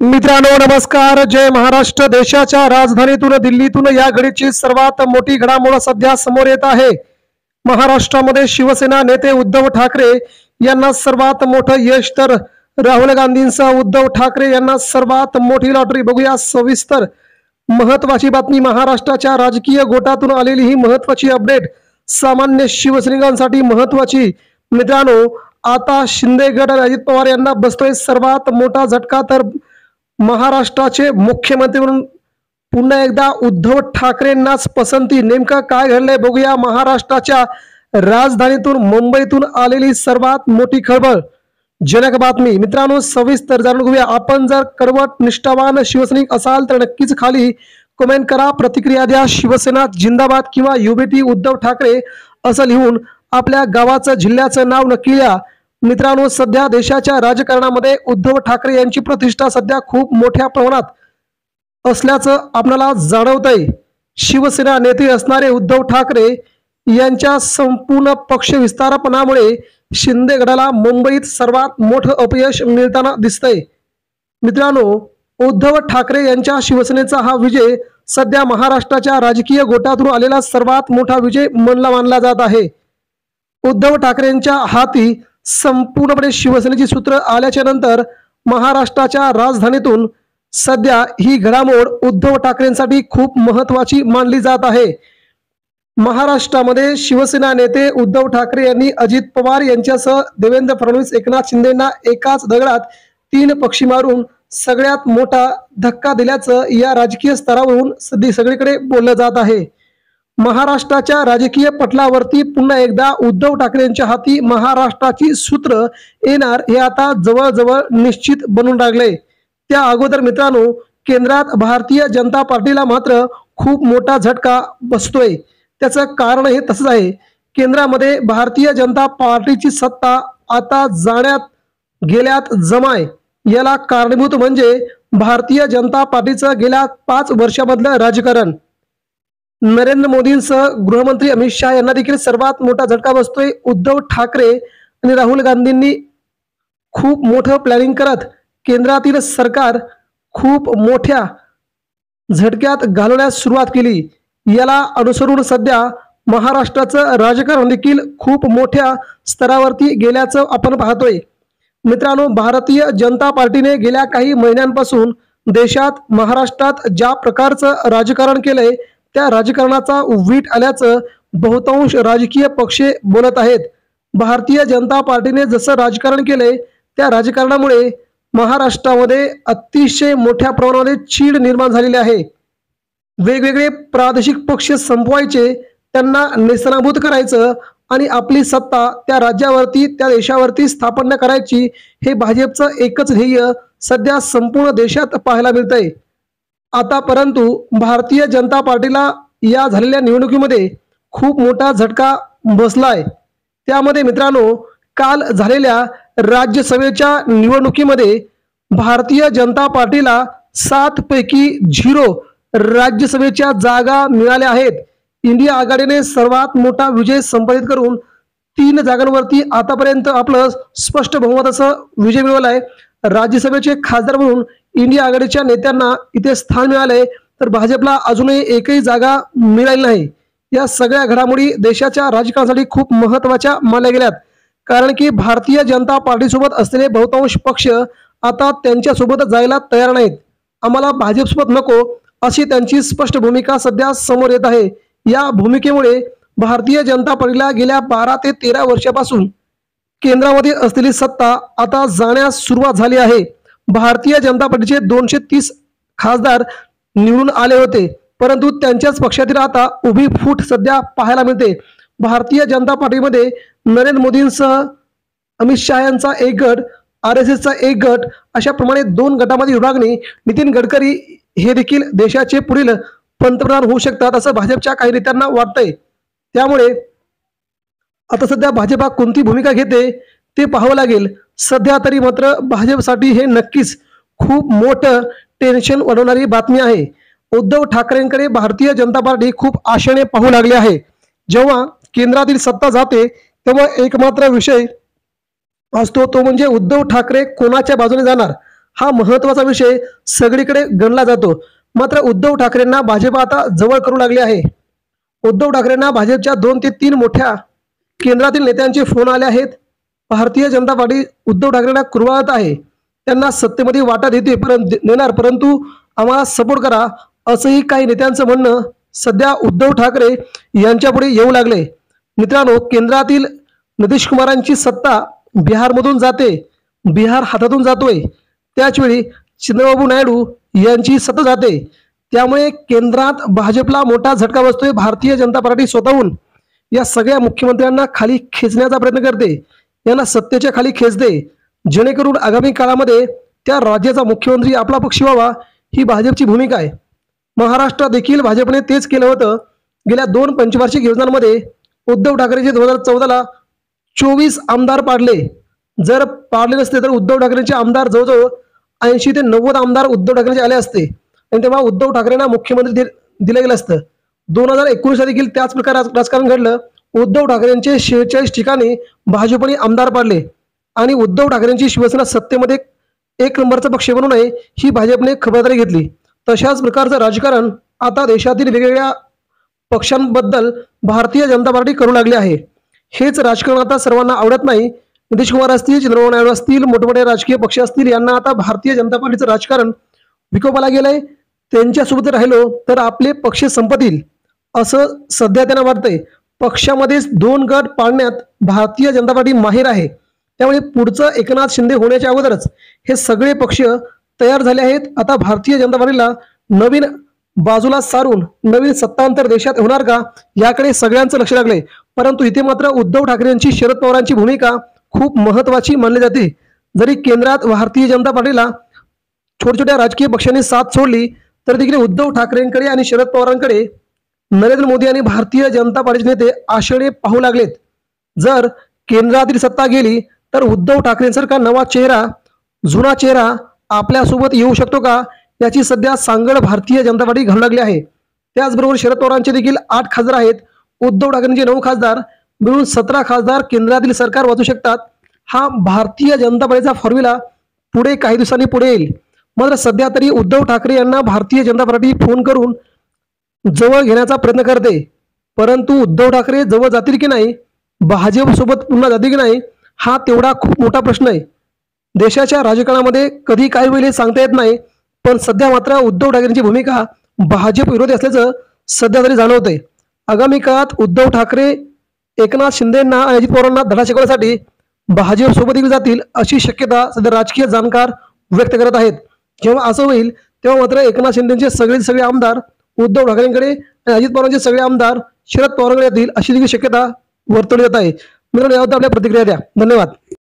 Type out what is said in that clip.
मित्रांनो नमस्कार. जय महाराष्ट्र. देशाच्या राजधानीतून दिल्लीतून या घडीची सर्वात मोठी घडामोड सध्या समोर येत आहे. महाराष्ट्रामध्ये शिवसेना नेते उद्धव ठाकरे यांना सर्वात मोठं यश, तर राहुल गांधींसह उद्धव ठाकरे यांना सर्वात मोठी लॉटरी. बघूया सविस्तर. महत्वाची बातमी, महाराष्ट्राच्या राजकीय गोटातून आलेली ही महत्वाची अपडेट सामान्य शिवसैनिकांसाठी महत्वाची. मित्रांनो, आता शिंदे गट आणि अजित पवार यांना बसतोय सर्वात मोठा झटका. तर महाराष्ट्राचे मुख्यमंत्री म्हणून पुन्हा एकदा उद्धव ठाकरेंनाच पसंती. नेमकं काय घडलंय बघूया. महाराष्ट्राच्या राजधानीतून मुंबईतून आलेली सर्वात मोठी खळबळ जनक बातमी. मित्रांनो, सविस्तर जाणून घेऊया. आपण जर कडवट निष्ठावान शिवसैनिक असाल तर नक्कीच खाली कमेंट करा, प्रतिक्रिया द्या. शिवसेना जिंदाबाद किंवा युबीटी उद्धव ठाकरे असं लिहून आपल्या गावाचं जिल्ह्याचं नाव नक्की लिहा. मित्रांनो, सध्या देशाच्या राजकारणामध्ये उद्धव ठाकरे यांची प्रतिष्ठा सध्या खूप मोठ्या प्रमाणात असल्याचं आपल्याला जाणवतंय. शिवसेना नेते असणारे उद्धव ठाकरे यांच्या संपूर्ण पक्ष विस्तारपणामुळे शिंदे गटाला मुंबईत सर्वात मोठं अपयश मिळताना दिसतंय. मित्रांनो, उद्धव ठाकरे यांच्या शिवसेनेचा हा विजय सध्या महाराष्ट्राच्या राजकीय गोटातून आलेला सर्वात मोठा विजय मानला जात आहे. उद्धव ठाकरेंच्या हाती संपूर्णपणे शिवसेनेची सूत्र आल्याच्या नंतर महाराष्ट्राच्या राजधानीतून सध्या ही घडामोड उद्धव ठाकरेंसाठी खूप महत्वाची मानली जात आहे. महाराष्ट्रामध्ये शिवसेना नेते उद्धव ठाकरे यांनी अजित पवार यांच्यासह देवेंद्र फडणवीस, एकनाथ शिंदेंना एकाच दगडात 3 पक्षी मारून सगळ्यात मोठा धक्का दिल्याचं या राजकीय स्तरावरून सगळीकडे बोललं जात आहे. महाराष्ट्राच्या राजकीय पटलावरती पुन्हा एकदा उद्धव ठाकरेंच्या हाती महाराष्ट्राची सूत्र येणार हे आता जवळजवळ निश्चित बनून लागले. त्या अगोदर मित्रांनो, केंद्रात भारतीय जनता पार्टीला मात्र खूप मोठा झटका बसतोय. त्याचं कारण हे तसंच आहे. केंद्रामध्ये भारतीय जनता पार्टीची सत्ता आता जाण्यात गेल्यात जमाय. याला कारणीभूत म्हणजे भारतीय जनता पार्टीचं गेल्या 5 वर्षामधलं राजकारण. नरेंद्र मोदींसह गृहमंत्री अमित शहा यांना देखील सर्वात मोठा झटका बसतोय. उद्धव ठाकरे आणि राहुल गांधींनी खूप मोठं प्लॅनिंग करत केंद्रातील सरकार खूप मोठ्या झटक्यात घालवण्यास सुरुवात केली. याला अनुसरून सध्या महाराष्ट्राचं राजकारण देखील खूप मोठ्या स्तरावरती गेल्याचं आपण पाहतोय. मित्रांनो, भारतीय जनता पार्टीने गेल्या काही महिन्यांपासून देशात, महाराष्ट्रात ज्या प्रकारचं राजकारण केलंय त्या राजकारणाचा वीट आल्याचं बहुतांश राजकीय पक्ष बोलत आहेत. भारतीय जनता पार्टीने जसं राजकारण केलंय त्या राजकारणामुळे महाराष्ट्रामध्ये अतिशय मोठ्या प्रमाणामध्ये चीड निर्माण झालेली आहे. वेगवेगळे प्रादेशिक पक्ष संपवायचे, त्यांना नेस्तनाबूत करायचं आणि आपली सत्ता त्या राज्यावरती, त्या देशावरती स्थापन करायची, हे भाजपचं एकच ध्येय सध्या संपूर्ण देशात पाहायला मिळतंय. आता परंतु भारतीय जनता पार्टीला या झालेल्या निवडणुकीमध्ये खूप मोठा झटका बसलाय. त्यामध्ये मित्रांनो, काल झालेल्या राज्यसभेच्या निवडणुकीमध्ये भारतीय जनता पार्टीला 7 पैकी 0 राज्यसभेच्या जागा मिळाल्या आहेत. इंडिया आघाडीने सर्वात मोठा विजय संपादित करून 3 जागांवरती आतापर्यंत आपलं स्पष्ट बहुमताचा विजय मिळवलाय. राज्यसभेचे खासदार म्हणून इंडिया आघाडीच्या नेत्यांना इथे स्थान मिळालंय, तर भाजपला अजूनही एकही जागा मिळाली नाही. या सगळ्या घडामोडी देशाच्या राजकारणासाठी खूप महत्वाच्या मानल्या गेल्यात. कारण की भारतीय जनता पार्टीसोबत असलेले बहुतांश पक्ष आता त्यांच्यासोबत जायला तयार नाहीत. आम्हाला भाजपसोबत नको अशी त्यांची स्पष्ट भूमिका सध्या समोर येत आहे. या भूमिकेमुळे भारतीय जनता पार्टीला गेल्या 12 ते 13 वर्षापासून केंद्रामध्ये असलेली सत्ता आता जाण्यास सुरुवात झाली आहे. भारतीय जनता पार्टीचे 230 खासदार निवडून आले होते, परंतु त्यांच्याच पक्षातील आता उभी फूट सध्या पाहायला मिळते. भारतीय जनता पार्टीमध्ये नरेंद्र मोदींसह अमित शहा यांचा एक गट, RSSचा एक गट, अशा प्रमाणे 2 गटामध्ये विभागणी. नितीन गडकरी हे देखील देशाचे पुढील पंतप्रधान होऊ शकतात असं भाजपच्या काही नेत्यांना वाटतंय. त्यामुळे आता सध्या भाजपा कोणती भूमिका घेते ते पाहावं लागेल. सध्या तरी मात्र भाजपसाठी हे नक्कीच खूप मोठं टेन्शन वाढवणारी बातमी आहे. उद्धव ठाकरेंकडे भारतीय जनता पार्टी खूप आशेने पाहू लागली आहे. जेव्हा केंद्रातील सत्ता जाते तेव्हा एकमात्र विषय असतो तो म्हणजे उद्धव ठाकरे कोणाच्या बाजूने जाणार. हा महत्त्वाचा विषय सगळीकडे गणला जातो। मात्र उद्धव ठाकरेंना भाजप आता जवळ करू लागले आहे। उद्धव ठाकरेंना भाजपच्या 2 ते 3 मोठ्या केंद्रातील नेत्यांचे फोन आले आहेत। भारतीय जनता पार्टी उद्धव ठाकरेंना कुरवाळत आहे, त्यांना सत्तेमध्ये वाटा देणार, परंतु आम्हाला सपोर्ट करा, असंही काही नेत्यांचं म्हणणं सध्या उद्धव ठाकरे यांच्यापुढे येऊ लागले। मित्रांनो, केंद्रातील नितीश कुमारांची सत्ता बिहारमधून जाते, बिहार हातातून जातोय, त्याचवेळी चंद्रबाबू नायडू यांची सत्ता जाते, त्यामुळे केंद्रात भाजपला मोठा झटका बसतोय। भारतीय जनता पार्टी स्वतःहून या सगळ्या मुख्यमंत्र्यांना खाली खेचण्याचा प्रयत्न करते, यांना सत्तेच्या खाली खेचते, जेणेकरून आगामी काळामध्ये त्या राज्याचा मुख्यमंत्री आपला पक्ष व्हावा, ही भाजपची भूमिका आहे। महाराष्ट्रात देखील भाजपने तेच केलं होतं। गेल्या 2 पंचवार्षिक योजनांमध्ये उद्धव ठाकरेंचे 2014ला 24 आमदार पाडले। जर पाडले नसते तर उद्धव ठाकरेंचे आमदार जवळजवळ 80 ते 90 आमदार उद्धव ठाकरेंचे आले असते आणि तेव्हा उद्धव ठाकरेंना मुख्यमंत्री दिलं गेलं असतं। 2019 देखील त्याच प्रकारे राजकारण घडलं। उद्धव ठाकरेंचे 46 ठिकाणी भाजपने आमदार पाडले आणि उद्धव ठाकरेंची शिवसेना सत्तेमध्ये 1 नंबरचा पक्ष बनू नये ही भाजपने खबरदारी घेतली। तशाच प्रकारचं राजकारण आता देशातील वेगवेगळ्या पक्षांबद्दल भारतीय जनता पार्टी करू लागली आहे। हेच राजकारण आता सर्वांना आवडत नाही। नितीश कुमार असतील, चंद्रबाबू नायडू असतील, मोठमोठे राजकीय पक्ष असतील, यांना आता भारतीय जनता पार्टीचं राजकारण विकोपाला गेलंय। त्यांच्यासोबत राहिलो तर आपले पक्ष संपतील असं सध्या त्यांना वाटतंय। पक्षामध्येच 2 गट पाडण्यात भारतीय जनता पार्टी माहिर आहे, त्यामुळे पुढचं एकनाथ शिंदे होण्याच्या अगोदरच हे सगळे पक्ष तयार झाले आहेत। आता भारतीय जनता पार्टीला नवीन बाजूला सारून नवीन सत्तांतर देशात होणार का, याकडे सगळ्यांचं लक्ष लागलंय। परंतु इथे मात्र उद्धव ठाकरे यांची, शरद पवारांची भूमिका खूप महत्त्वाची मानली जाते। जरी केंद्रात भारतीय जनता पार्टीला छोट्या राजकीय पक्षांनी साथ सोडली तर देखील उद्धव ठाकरेंकडे आणि शरद पवारांकडे नरेंद्र मोदी आणि भारतीय जनता पार्टीचे नेते आशेने पाहू लागलेत। जर केंद्रातील सत्ता गेली तर उद्धव ठाकरेंसारखा नवा चेहरा, जुना चेहरा आपल्यासोबत येऊ शकतो का, याची सध्या सांगड भारतीय जनता पार्टी घालू लागली आहे। त्याचबरोबर शरद पवारांचे देखील 8 खासदार आहेत, उद्धव ठाकरेंचे 9 खासदार, मिळून 17 खासदार केंद्रातील सरकार वाचू शकतात। हा भारतीय जनता पार्टीचा फॉर्म्युला पुढे काही दिवसांनी पुढे येईल। मात्र सध्या तरी उद्धव ठाकरे यांना भारतीय जनता पार्टी फोन करून जवळ घेण्याचा प्रयत्न करते, परंतु उद्धव ठाकरे जवळ जातील की नाही, भाजप सोबत पुन्हा जातील की नाही, हा तेवढा खूप मोठा प्रश्न आहे। देशाच्या राजकारणामध्ये कधी काय होईल हे सांगता येत नाही, पण सध्या मात्र उद्धव ठाकरेंची भूमिका भाजप विरोधी असल्याचं सध्या तरी जाणवतंय। आगामी काळात उद्धव ठाकरे एकनाथ शिंदेंना आणि अजित पवारांना धडा शिकवण्यासाठी भाजप सोबत देखील जातील अशी शक्यता सध्या राजकीय जाणकार व्यक्त करत आहेत। जेव्हा असं होईल तेव्हा मात्र एकनाथ शिंदेचे सगळे आमदार उद्धव ठाकरेंकडे आणि अजित पवारांचे सगळे आमदार शरद पवारांकडे येतील अशी देखील शक्यता वर्तवली जात आहे। मित्रांनो, यावर आपल्या प्रतिक्रिया द्या। धन्यवाद।